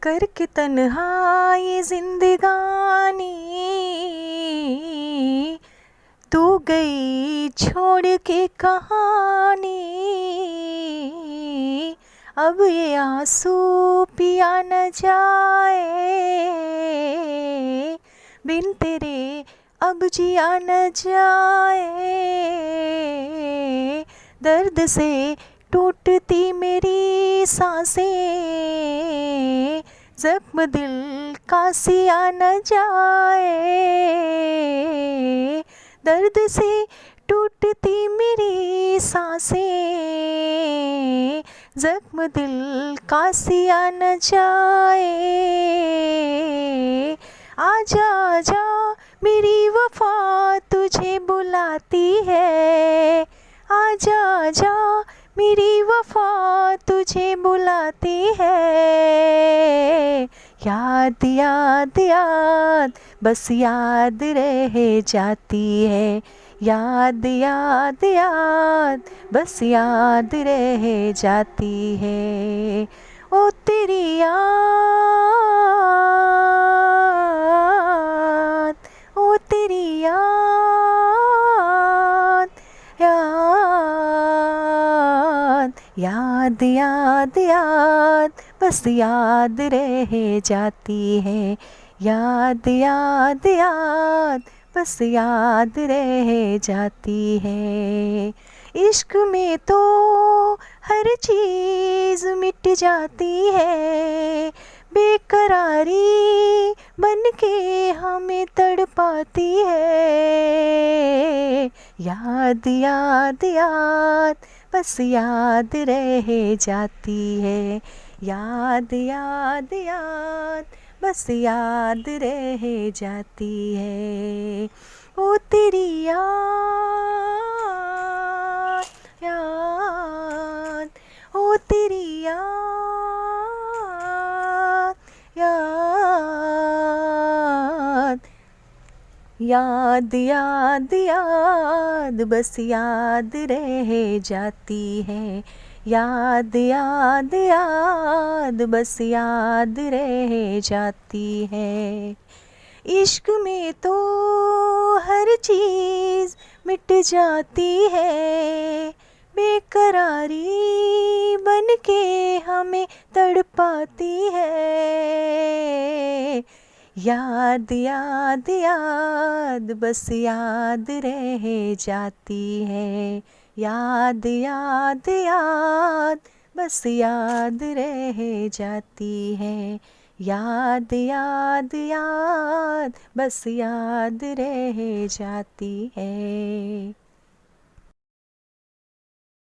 करके तन्हाई जिंदगानी तू गई छोड़ के कहानी। अब ये आंसू पिया न जाए, बिन तेरे अब जिया न जाए। दर्द से टूटती मेरी सांसें, जख्म दिल का सिया न जाए। दर्द से टूटती मेरी सांसें, जख्म दिल का सिया न जाए। आजा आजा मेरी वफा तुझे बुलाती है। आजा आजा मेरी वफा तुझे बुलाती है। याद याद याद बस याद रह जाती है। याद याद याद बस याद रह जाती है। ओ तेरी याद, ओ तेरी याद, याद याद याद बस याद रह जाती है। याद याद याद बस याद रह जाती है। इश्क में तो हर चीज़ मिट जाती है, बेकरारी बन के हमें तड़पाती है। याद याद याद बस याद रह जाती है। याद याद याद बस याद रह जाती है। ओ तेरी याद, याद, ओ तेरी याद, याद, याद याद याद बस याद रह जाती है। याद याद याद बस याद रह जाती है। इश्क में तो हर चीज़ मिट जाती है, बेकरारी बन के हमें तड़पाती है। याद याद याद बस याद रह जाती है। याद याद याद बस याद रह जाती है। याद याद याद बस याद रह जाती है।